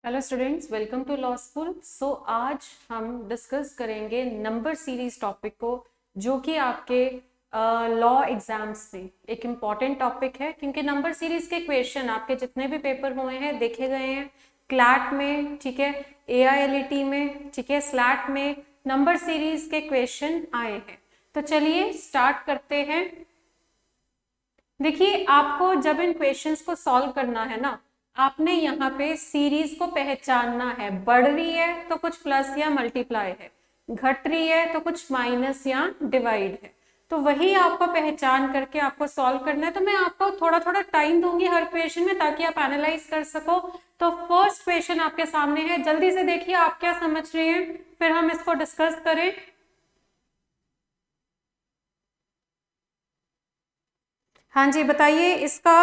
Hello students, welcome to law school. So आज हम discuss करेंगे नंबर सीरीज टॉपिक को, जो कि आपके लॉ एग्जाम्स में एक इम्पॉर्टेंट टॉपिक है, क्योंकि नंबर सीरीज के क्वेश्चन आपके जितने भी पेपर हुए हैं देखे गए हैं। क्लैट में, ठीक है, AILET में, ठीक है, स्लैट में नंबर सीरीज के क्वेश्चन आए हैं। तो चलिए स्टार्ट करते हैं। देखिए, आपको जब इन क्वेश्चंस को सॉल्व करना है ना, आपने यहाँ पे सीरीज को पहचानना है। बढ़ रही है तो कुछ प्लस या मल्टीप्लाई है, घट रही है तो कुछ माइनस या डिवाइड है। तो वही आपको पहचान करके आपको सॉल्व करना है। तो मैं आपको थोड़ा थोड़ा टाइम दूंगी हर क्वेश्चन में, ताकि आप एनालाइज कर सको। तो फर्स्ट क्वेश्चन आपके सामने है, जल्दी से देखिए आप क्या समझ रहे हैं, फिर हम इसको डिस्कस करें। हाँ जी, बताइए इसका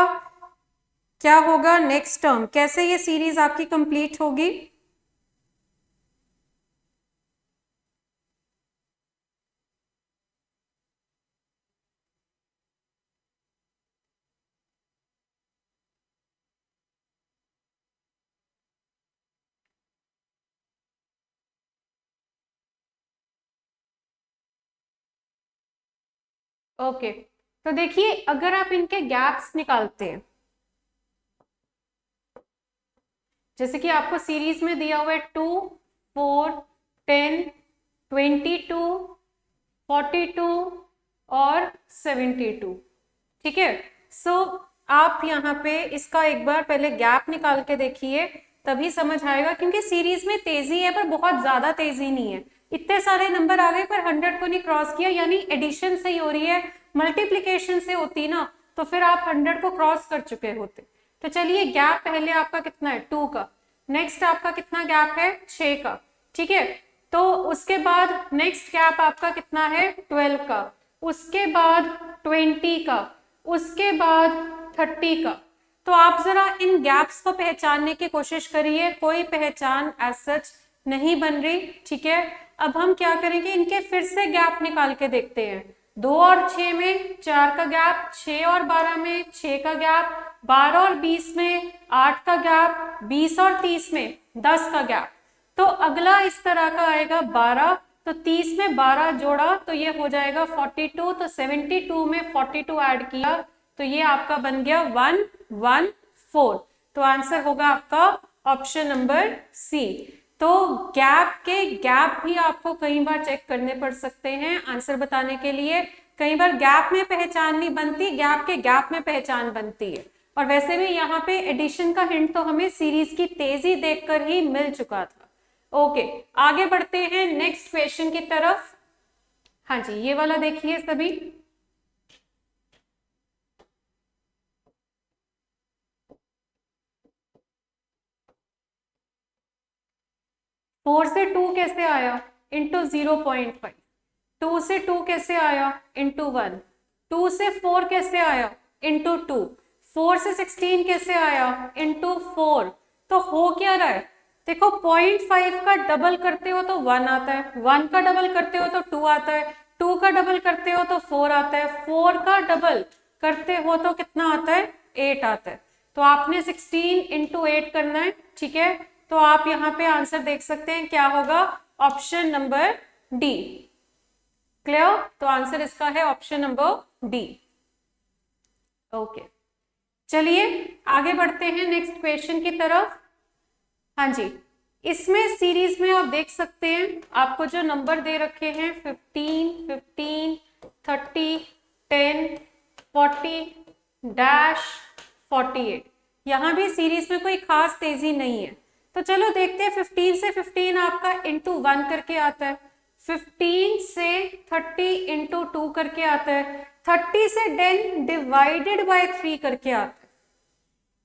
क्या होगा नेक्स्ट टर्म, कैसे ये सीरीज आपकी कंप्लीट होगी। ओके, तो देखिए अगर आप इनके गैप्स निकालते हैं, जैसे कि आपको सीरीज में दिया हुआ है 2, 4, 10, 22, 42 और 72, ठीक है। सो आप यहाँ पे इसका एक बार पहले गैप निकाल के देखिए, तभी समझ आएगा। क्योंकि सीरीज में तेजी है पर बहुत ज्यादा तेजी नहीं है। इतने सारे नंबर आ गए पर 100 को नहीं क्रॉस किया, यानी एडिशन से ही हो रही है। मल्टीप्लीकेशन से होती ना तो फिर आप 100 को क्रॉस कर चुके होते। तो चलिए, गैप पहले आपका कितना है, 2 का। नेक्स्ट आपका कितना गैप है, 6 का, ठीक है। तो उसके बाद नेक्स्ट गैप आपका कितना है, 12 का। उसके बाद 20 का, उसके बाद 30 का। तो आप जरा इन गैप्स को पहचानने की कोशिश करिए, कोई पहचान एज सच नहीं बन रही, ठीक है। अब हम क्या करेंगे, इनके फिर से गैप निकाल के देखते हैं। 2 और 6 में 4 का गैप, 6 और 12 में 6 का गैप, 12 और 20 में 8 का गैप, 20 और 30 में 10 का गैप। तो अगला इस तरह का आएगा 12, तो 30 में 12 जोड़ा तो ये हो जाएगा 42, तो 72 में 42 ऐड किया तो ये आपका बन गया 114। तो आंसर होगा आपका ऑप्शन नंबर सी। तो गैप के गैप भी आपको कई बार चेक करने पड़ सकते हैं आंसर बताने के लिए। कई बार गैप में पहचान नहीं बनती, गैप के गैप में पहचान बनती है। और वैसे भी यहाँ पे एडिशन का हिंट तो हमें सीरीज की तेजी देखकर ही मिल चुका था। ओके, आगे बढ़ते हैं नेक्स्ट क्वेश्चन की तरफ। हाँ जी, ये वाला देखिए सभी। 4 से 2 कैसे आया, इंटू 0.5। 2 से 2 कैसे आया, इंटू 1। 2 से 4 कैसे आया, इंटू 2। 4 से 16 कैसे आया, इंटू 4। तो हो क्या रहा है, देखो 0.5 का डबल करते हो तो 1 आता है, 1 का डबल करते हो तो 2 आता है, 2 का डबल करते हो तो 4 आता है, 4 का डबल करते हो तो कितना आता है, 8 आता है। तो आपने 16 इंटू 8 करना है, ठीक है। तो आप यहाँ पे आंसर देख सकते हैं क्या होगा, ऑप्शन नंबर डी। क्लियर, तो आंसर इसका है ऑप्शन नंबर डी। ओके, चलिए आगे बढ़ते हैं नेक्स्ट क्वेश्चन की तरफ। हाँ जी, इसमें सीरीज में आप देख सकते हैं आपको जो नंबर दे रखे हैं 15, 15, 30, 10, 40 डैश 48। यहाँ भी सीरीज में कोई खास तेजी नहीं है। तो चलो देखते हैं, 15 से 15 आपका इंटू 1 करके आता है, 15 से 30 इंटू 2 करके आता है, 30 से 10 डिवाइडेड बाय 3 करके आता है।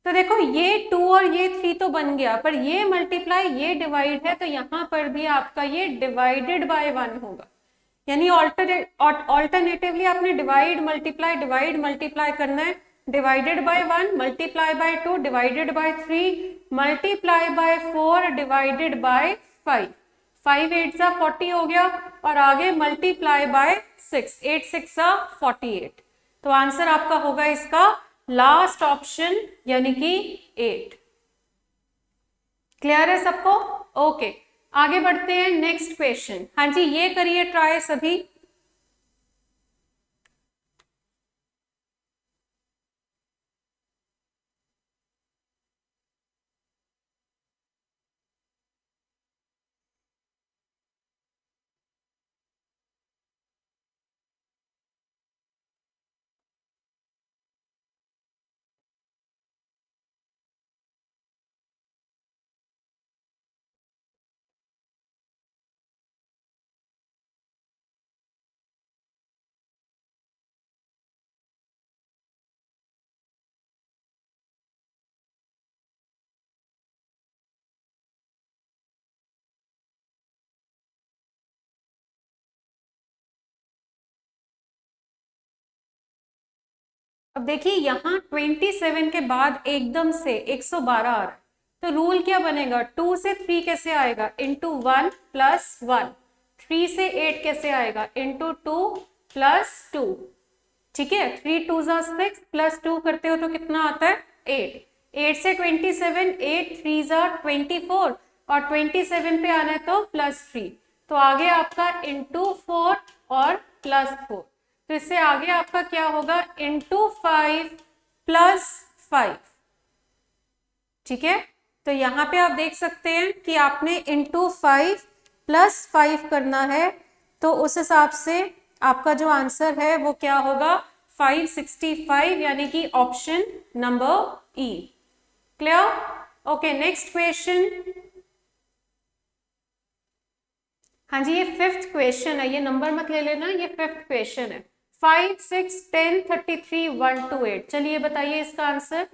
तो देखो ये 2 और ये 3 तो बन गया, पर ये मल्टीप्लाई ये डिवाइड है, तो यहां पर भी आपका ये डिवाइडेड बाय 1 होगा। यानी ऑल्टरनेटिवली आपने डिवाइड मल्टीप्लाई करना है। Divided by 1 multiply by 2 divided by 3 multiply by 4 divided by 5। 5 8 सा 40 हो गया, और आगे मल्टीप्लाई बाय 6, 8 6 सा 48। तो आंसर आपका होगा इसका लास्ट ऑप्शन, यानी कि 8। क्लियर है सबको? ओके, आगे बढ़ते हैं नेक्स्ट क्वेश्चन। हाँ जी, ये करिए ट्राई सभी। अब देखिए यहाँ 27 के बाद एकदम से 112 आ रहा है, तो रूल क्या बनेगा? 2 से 3 कैसे आएगा? Into 1 plus 1। 3 से 8 कैसे आएगा? Into 2 plus 2। ठीक है, 3 2 जा 6 प्लस 2 करते हो तो कितना आता है? 8। 8 से 27, 8 3 जा 24 और 27 पे आना है तो प्लस 3। तो आगे आपका इंटू 4 और प्लस 4। तो इससे आगे आपका क्या होगा? Into 5 plus 5। ठीक है, तो यहाँ पे आप देख सकते हैं कि आपने इंटू 5 प्लस 5 करना है, तो उस हिसाब से आपका जो आंसर है वो क्या होगा? 565, यानी कि ऑप्शन नंबर ई। क्लियर? Okay, next question. हाँ जी, ये 5th क्वेश्चन है, ये नंबर मत ले लेना, ये 5th क्वेश्चन है। 5 6 10 33 1 2 8। चलिए बताइए इसका आंसर।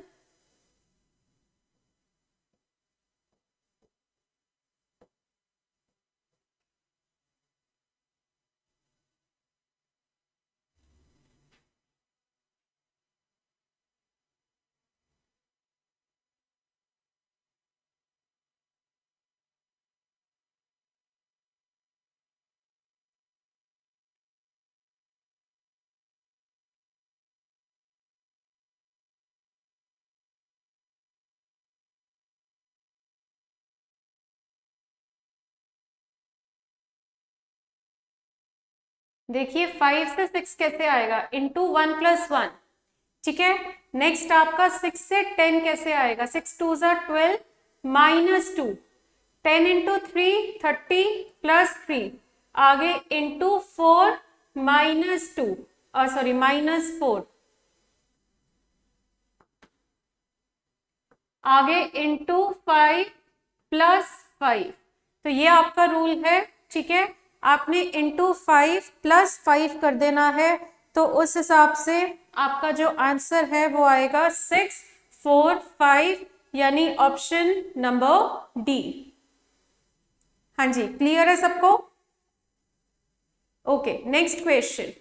देखिए 5 से 6 कैसे आएगा? Into 1 plus 1। ठीक है, नेक्स्ट आपका 6 से 10 कैसे आएगा? 6 2 जा 12 माइनस 2। 10 into 3 30 plus 3। आगे इंटू 4 माइनस 2, सॉरी माइनस 4। आगे इंटू 5 प्लस 5। तो ये आपका रूल है। ठीक है, आपने इंटू 5 प्लस 5 कर देना है, तो उस हिसाब से आपका जो आंसर है वो आएगा 6 4 5, यानी ऑप्शन नंबर डी। हाँ जी, क्लियर है सबको? Okay, next question.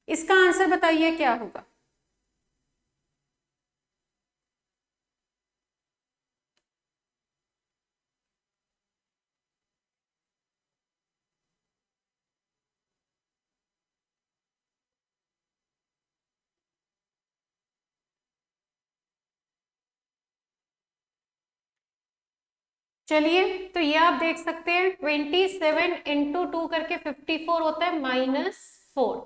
इसका आंसर बताइए क्या होगा? चलिए, तो ये आप देख सकते हैं 27 इंटू 2 करके 54 होता है माइनस 4।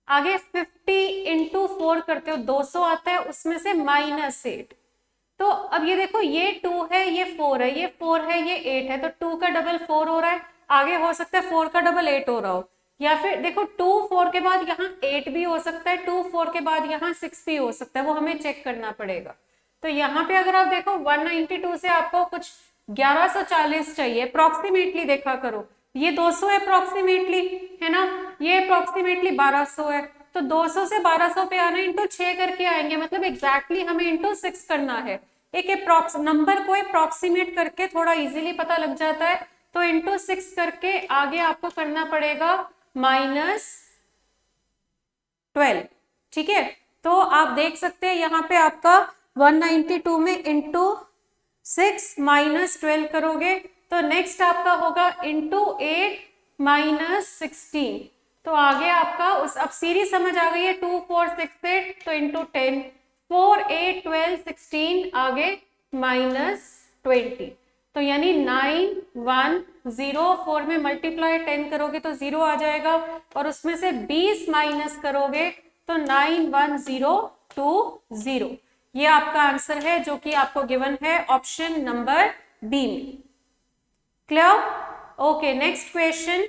आगे 50 इंटू 4 करते हो 200 आता है, उसमें से माइनस 8। तो अब ये देखो, ये 2 है, ये 4 है, ये 4 है, ये 8 है, तो 2 का डबल 4 हो रहा है। आगे हो सकता है 4 का डबल 8 हो रहा हो, या फिर देखो 2 4 के बाद यहाँ 8 भी हो सकता है, 2 4 के बाद यहाँ 6 भी हो सकता है, वो हमें चेक करना पड़ेगा। तो यहाँ पे अगर आप देखो 192 से आपको कुछ 1140 चाहिए, अप्रोक्सीमेटली देखा करो। ये 200 अप्रोक्सीमेटली है ना, ये अप्रोक्सीमेटली 1200 है, तो 200 से 1200 पे आना, इंटू 6 करके आएंगे, मतलब एग्जैक्टली हमें इंटू 6 करना है। एक अप्रोक्स नंबर को अप्रोक्सीमेट करके थोड़ा इजीली पता लग जाता है, तो इंटू 6 करके आगे आपको करना पड़ेगा माइनस 12। ठीक है, तो आप देख सकते हैं यहाँ पे आपका 192 में इंटू 6 माइनस 12 करोगे, तो नेक्स्ट आपका होगा इंटू 8 माइनस 16। तो आगे आपका उस, अब सीरीज समझ आ गई है, 2 4 6 8, तो इंटू 10 4 8 12 16, आगे माइनस 20। तो यानी 9104 में मल्टीप्लाई 10 करोगे तो 0 आ जाएगा, और उसमें से 20 माइनस करोगे तो 91020। ये आपका आंसर है जो कि आपको गिवन है ऑप्शन नंबर बी में। क्लियर? Okay, next question.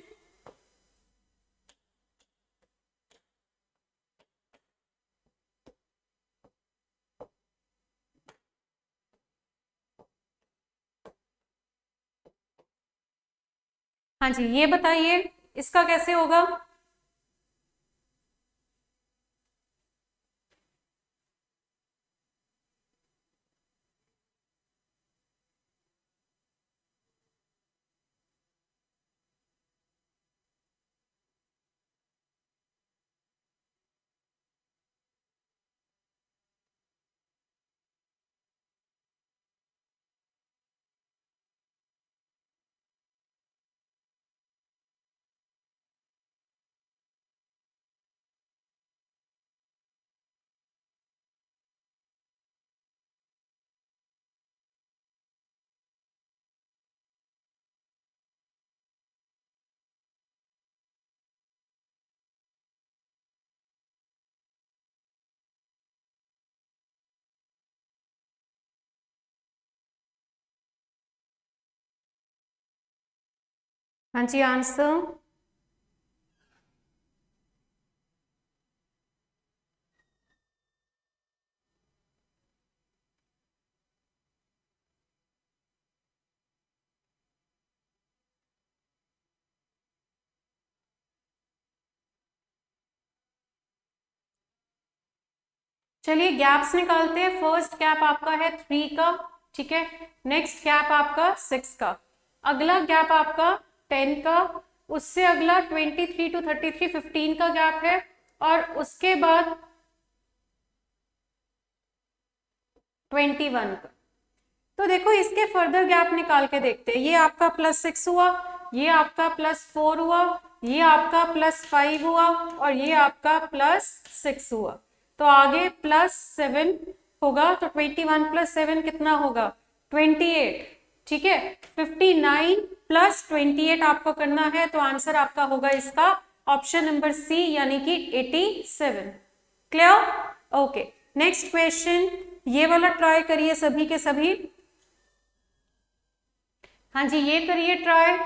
हाँ जी, ये बताइए इसका कैसे होगा। हाँ जी, आंसर। चलिए गैप्स निकालते हैं। फर्स्ट गैप आपका है 3 का, ठीक है। नेक्स्ट गैप आपका 6 का, अगला गैप आपका 10 का, उससे अगला 23 टू 33 15 का गैप है, और उसके बाद 21 का। तो देखो इसके फर्दर गैप निकाल के देखते हैं। ये आपका +6 हुआ, ये आपका +4 हुआ, ये आपका +5 हुआ, और ये आपका +6 हुआ। तो आगे +7 होगा, तो 21 + 7 कितना होगा? 28, ठीक है। 59 + 28 आपको करना है, तो आंसर आपका होगा इसका ऑप्शन नंबर सी, यानी कि 87। क्लियर? Okay, next question. ये वाला ट्राई करिए सभी के सभी। हाँ जी, ये करिए ट्राई।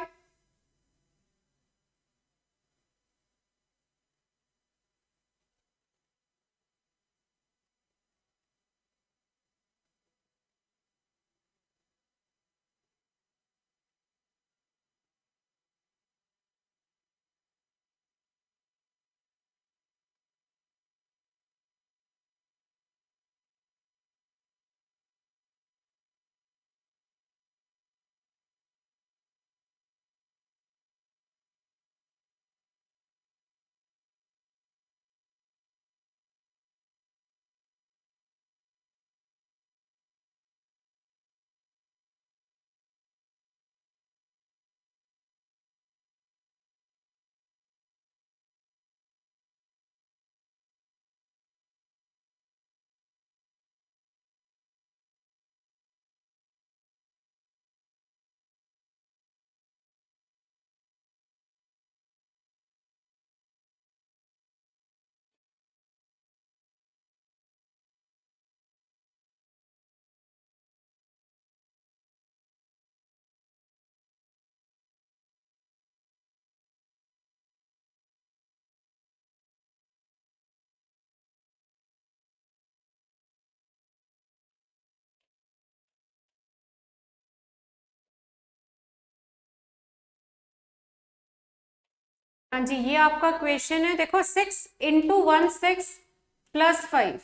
हाँ जी, ये आपका क्वेश्चन है। देखो 6 इंटू 1 6 + 5,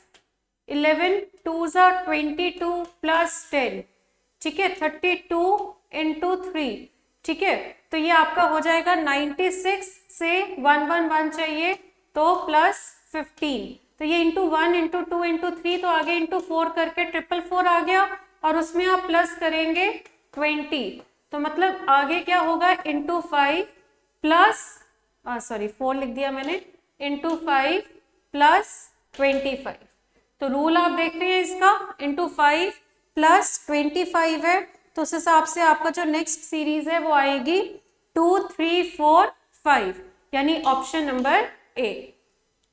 11 2 22 + 10, ठीक है। 32 इंटू 3, ठीक है। तो ये आपका हो जाएगा 96 से 111 चाहिए, तो +15। तो ये इंटू 1 इंटू 2 इंटू 3, तो आगे इंटू 4 करके 444 आ गया, और उसमें आप प्लस करेंगे 20। तो मतलब आगे क्या होगा? इंटू 5 प्लस 4 लिख दिया मैंने, इंटू 5 + 25। तो रूल आप देख रहे हैं इसका, इंटू 5 + 25 है, तो उस हिसाब से आपका जो नेक्स्ट सीरीज है वो आएगी 2 3 4 5, यानी ऑप्शन नंबर ए।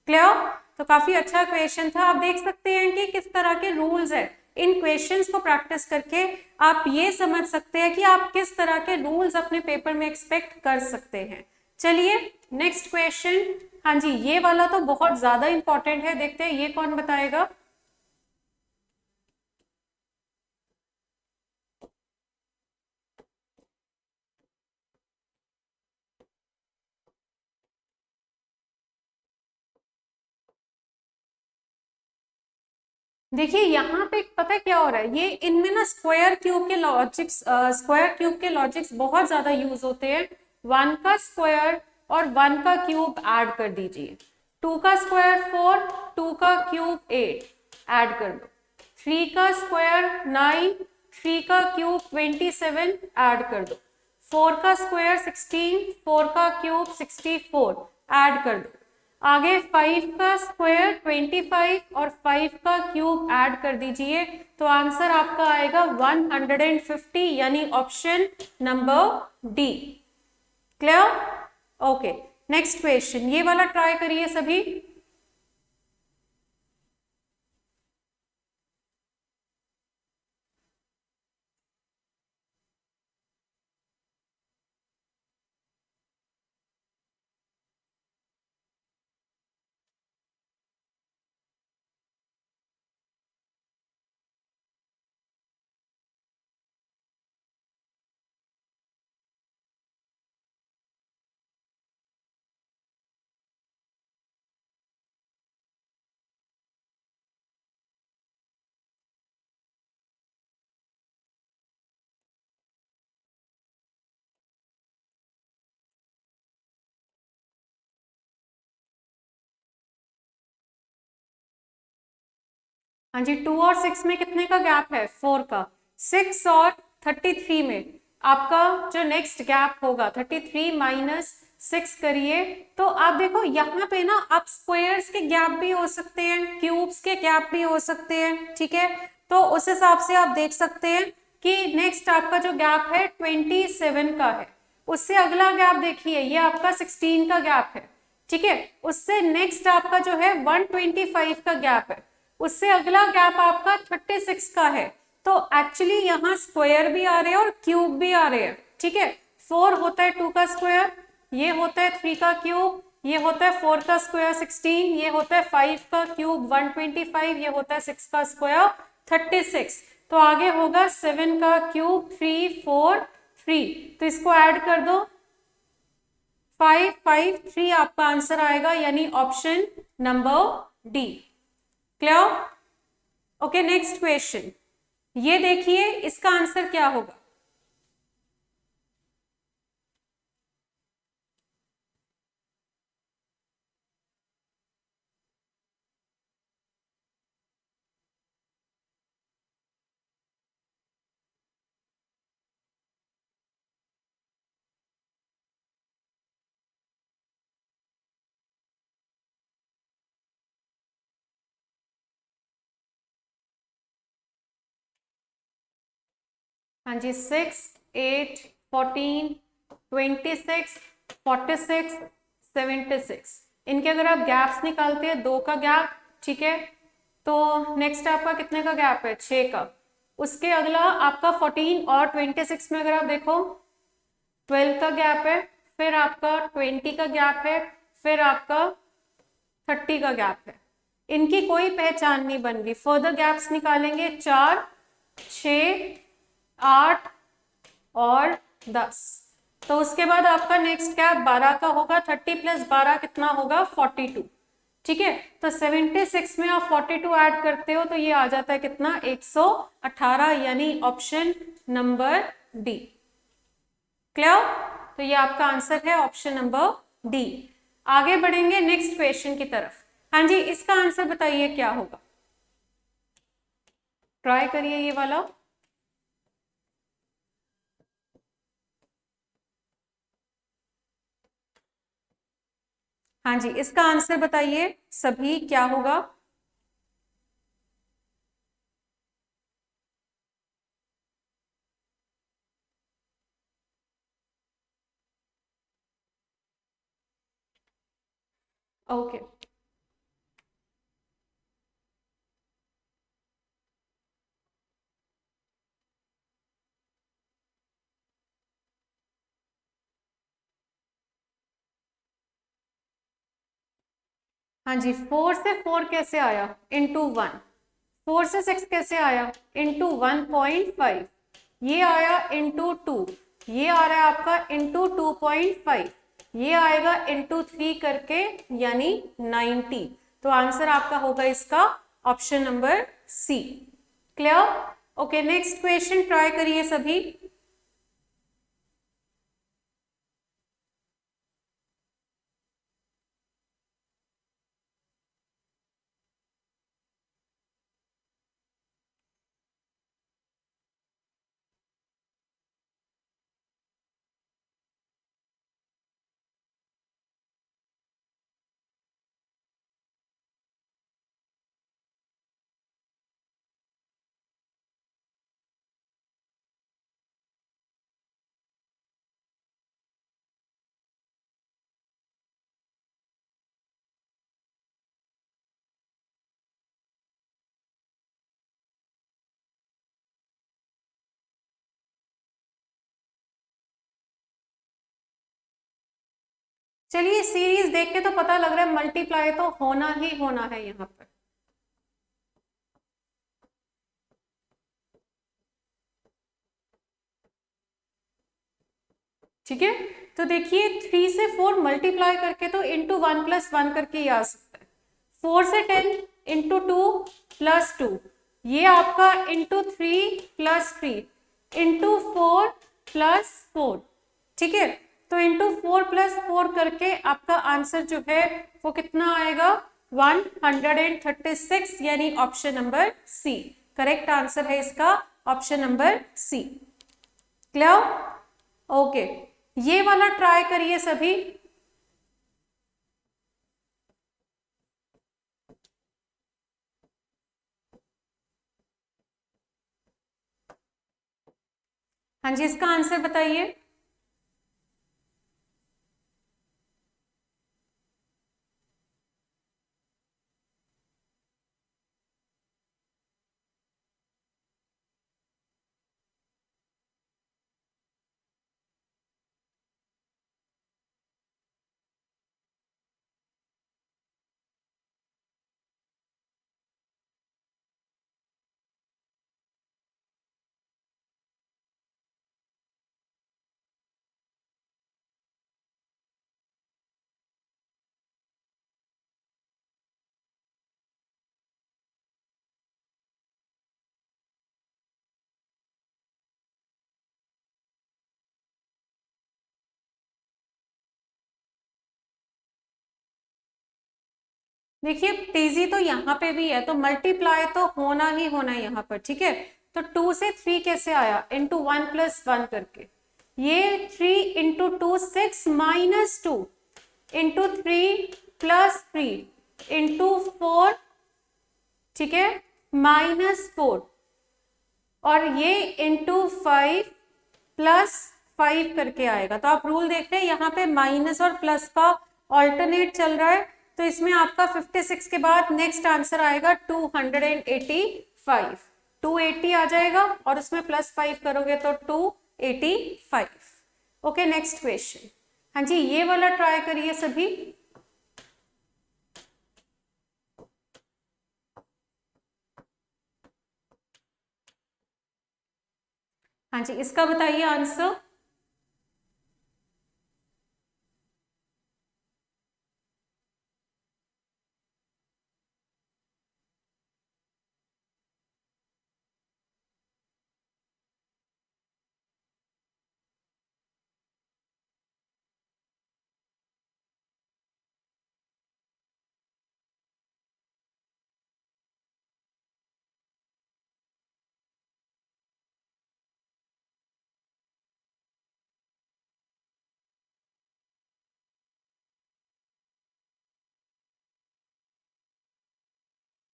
क्लियर? तो काफी अच्छा क्वेश्चन था। आप देख सकते हैं कि किस तरह के रूल्स है। इन क्वेश्चंस को प्रैक्टिस करके आप ये समझ सकते हैं कि आप किस तरह के रूल्स अपने पेपर में एक्सपेक्ट कर सकते हैं। चलिए नेक्स्ट क्वेश्चन। हाँ जी, ये वाला तो बहुत ज्यादा इंपॉर्टेंट है, देखते हैं ये कौन बताएगा। देखिए यहाँ पे पता है क्या हो रहा है, ये इनमें ना स्क्वायर क्यूब के लॉजिक्स बहुत ज्यादा यूज होते हैं। 1 का स्क्वायर और 1 का क्यूब ऐड कर दीजिए। 2 का स्क्वायर 4, 2 का क्यूब 8 ऐड कर दो। 3 का स्क्वायर 9, 3 का क्यूब 27 ऐड कर दो। 4 का स्क्वायर 16, 4 का क्यूब 64 ऐड कर दो। आगे 5 का स्क्वायर 25 और 5 का क्यूब ऐड कर दीजिए, तो आंसर आपका आएगा 150, यानी option number D. Clear? Okay, next question, ये वाला ट्राई करिए सभी। हाँ जी, 2 और 6 में कितने का गैप है? 4 का। 6 और 33 में आपका जो नेक्स्ट गैप होगा 33 माइनस 6 करिए, तो आप देखो यहाँ पे ना आप स्क्वायर्स के गैप भी हो सकते हैं, क्यूब्स के गैप भी हो सकते हैं, ठीक है। तो उस हिसाब से आप देख सकते हैं कि नेक्स्ट आपका जो गैप है 27 का है। उससे अगला गैप देखिए, ये आपका 16 का गैप है, ठीक है। उससे नेक्स्ट आपका जो है 125 का गैप है। उससे अगला गैप आपका 36 का है। तो एक्चुअली यहाँ स्क्वायर भी आ रहे हैं और क्यूब भी आ रहे हैं, ठीक है। 4 होता है 2 का स्क्वायर, ये होता है 3 का क्यूब, ये होता है 4 का स्क्वायर 16, ये होता है 5 का क्यूब 125, ये होता है 6 का स्क्वायर 36। तो आगे होगा 7 का क्यूब 3 4 3, तो इसको ऐड कर दो 5 5 3, आपका आंसर आएगा, यानी option number D. Clear? Okay, next question, ये देखिए इसका आंसर क्या होगा। हाँ जी, 6 8 14 26 46 76, इनके अगर आप गैप्स निकालते हैं, 2 का गैप, ठीक है। तो नेक्स्ट आपका कितने का गैप है? 6 का। उसके अगला आपका 14 और 26 में अगर आप देखो 12 का गैप है, फिर आपका 20 का गैप है, फिर आपका 30 का गैप है। इनकी कोई पहचान नहीं बन रही। फर्दर गैप्स निकालेंगे 4 6 8 और 10। तो उसके बाद आपका नेक्स्ट गैप 12 का होगा। 30 प्लस 12 कितना होगा? 42, ठीक है। तो 76 में आप 42 ऐड करते हो तो ये आ जाता है कितना? 118, यानी ऑप्शन नंबर डी। क्लियर? तो ये आपका आंसर है ऑप्शन नंबर डी। आगे बढ़ेंगे नेक्स्ट क्वेश्चन की तरफ। हाँ जी, इसका आंसर बताइए क्या होगा, ट्राई करिए ये वाला। हाँ जी, इसका आंसर बताइए सभी, क्या होगा? ओके हाँ जी, 4 से 4 कैसे आया इंटू 1, 4 से 6 कैसे आया इंटू 1.5, ये आया इंटू 2, ये आ रहा है आपका इंटू 2.5, ये आएगा इंटू 3 करके यानी 90। तो आंसर आपका होगा इसका option number C. Clear? Okay, next question try करिए सभी। चलिए, सीरीज देख के तो पता लग रहा है मल्टीप्लाई तो होना ही होना है यहाँ पर। ठीक है, तो देखिए 3 से 4 मल्टीप्लाई करके तो इंटू 1+1 करके ही आ सकता है। 4 से 10 इंटू 2+2, ये आपका इंटू 3+3 इंटू 4+4। ठीक है, तो इंटू 4+4 करके आपका आंसर जो है वो कितना आएगा 136, यानी option number C correct answer है इसका, option number C. Clear? Okay, ये वाला ट्राई करिए सभी। हाँ जी, इसका आंसर बताइए। देखिए तेजी तो यहाँ पे भी है, तो मल्टीप्लाई तो होना ही होना है यहाँ पर। ठीक है, तो 2 से 3 कैसे आया इंटू 1+1 करके, ये 3 इंटू 2 6 -2 इंटू 3+3 इंटू 4, ठीक है, -4, और ये इंटू 5+5 करके आएगा। तो आप रूल देख रहे हैं यहाँ पे माइनस और प्लस का ऑल्टरनेट चल रहा है, तो इसमें आपका 56 के बाद नेक्स्ट आंसर आएगा 285, 280 आ जाएगा और उसमें +5 करोगे तो 285। Okay, next question. हाँ जी, ये वाला ट्राई करिए सभी। हाँ जी, इसका बताइए आंसर।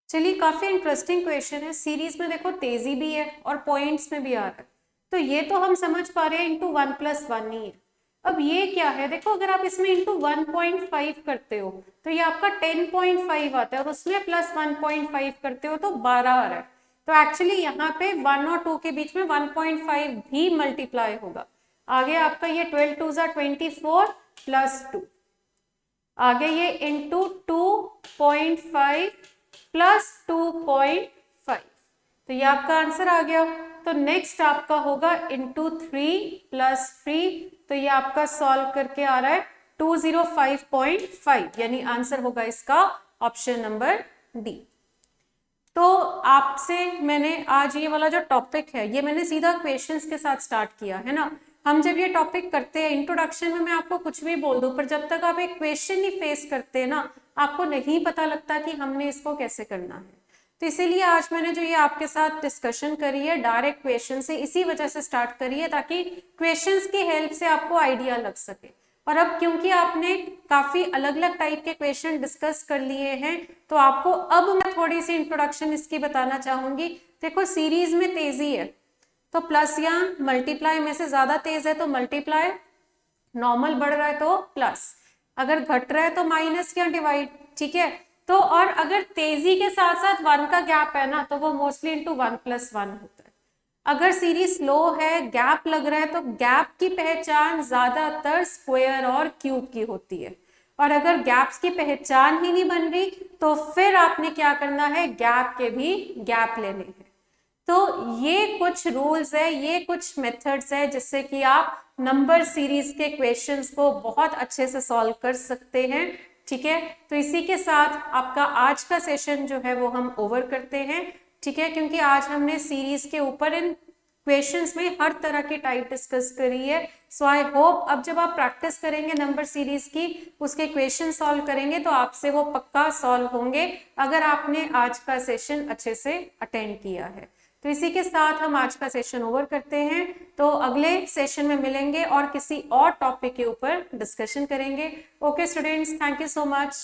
चलिए, काफी इंटरेस्टिंग क्वेश्चन है। सीरीज में देखो तेजी भी है और पॉइंट्स में भी आ रहा है, तो ये तो हम समझ पा रहे हैं इंटू 1+1 ही है। अब ये क्या है, देखो अगर आप इसमें इंटू 1.5 करते हो तो ये आपका 10.5 आता है, और उसमें प्लस 1.5 करते हो तो 12 आ रहा है। तो एक्चुअली यहाँ पे 1 और 2 के बीच में 1.5 भी मल्टीप्लाई होगा। आगे आपका ये 12 2 ज़ा 24 प्लस 2, आगे ये इंटू 2.5 प्लस 2.5, तो ये आपका आंसर आ गया। तो नेक्स्ट आपका होगा इंटू 3 प्लस 3, तो ये आपका सॉल्व करके आ रहा है 205.5, यानी आंसर होगा इसका ऑप्शन नंबर डी। तो आपसे मैंने आज ये वाला जो टॉपिक है ये मैंने सीधा क्वेश्चंस के साथ स्टार्ट किया है ना। हम जब ये टॉपिक करते हैं इंट्रोडक्शन में मैं आपको कुछ भी बोल दूं, पर जब तक आप एक क्वेश्चन नहीं फेस करते ना आपको नहीं पता लगता कि हमने इसको कैसे करना है। तो इसीलिए आज मैंने जो ये आपके साथ डिस्कशन करी है डायरेक्ट क्वेश्चन से इसी वजह से स्टार्ट करी है, ताकि क्वेश्चंस की हेल्प से आपको आइडिया लग सके। और अब क्योंकि आपने काफी अलग अलग टाइप के क्वेश्चन डिस्कस कर लिए हैं तो आपको अब मैं थोड़ी सी इंट्रोडक्शन इसकी बताना चाहूंगी। देखो सीरीज में तेजी है तो प्लस या मल्टीप्लाई में से ज्यादा तेज है तो मल्टीप्लाई, नॉर्मल बढ़ रहा है तो प्लस, अगर घट रहा है तो माइनस या डिवाइड, ठीक है। तो और अगर तेजी के साथ साथ 1 का गैप है ना तो वो मोस्टली इंटू 1 + 1 होता है। अगर सीरीज स्लो है, गैप लग रहा है, तो गैप की पहचान ज्यादातर स्क्वायर और क्यूब की होती है। और अगर गैप्स की पहचान ही नहीं बन रही तो फिर आपने क्या करना है, गैप के भी गैप लेने हैं। तो ये कुछ रूल्स है, ये कुछ मेथड्स है जिससे कि आप नंबर सीरीज के क्वेश्चंस को बहुत अच्छे से सॉल्व कर सकते हैं, ठीक है। तो इसी के साथ आपका आज का सेशन जो है वो हम ओवर करते हैं, ठीक है, क्योंकि आज हमने सीरीज के ऊपर इन क्वेश्चंस में हर तरह की टाइप डिस्कस करी है। सो आई होप अब जब आप प्रैक्टिस करेंगे नंबर सीरीज की, उसके क्वेश्चन सॉल्व करेंगे तो आपसे वो पक्का सॉल्व होंगे अगर आपने आज का सेशन अच्छे से अटेंड किया है। तो इसी के साथ हम आज का सेशन ओवर करते हैं। तो अगले सेशन में मिलेंगे और किसी और टॉपिक के ऊपर डिस्कशन करेंगे। Okay students, thank you so much.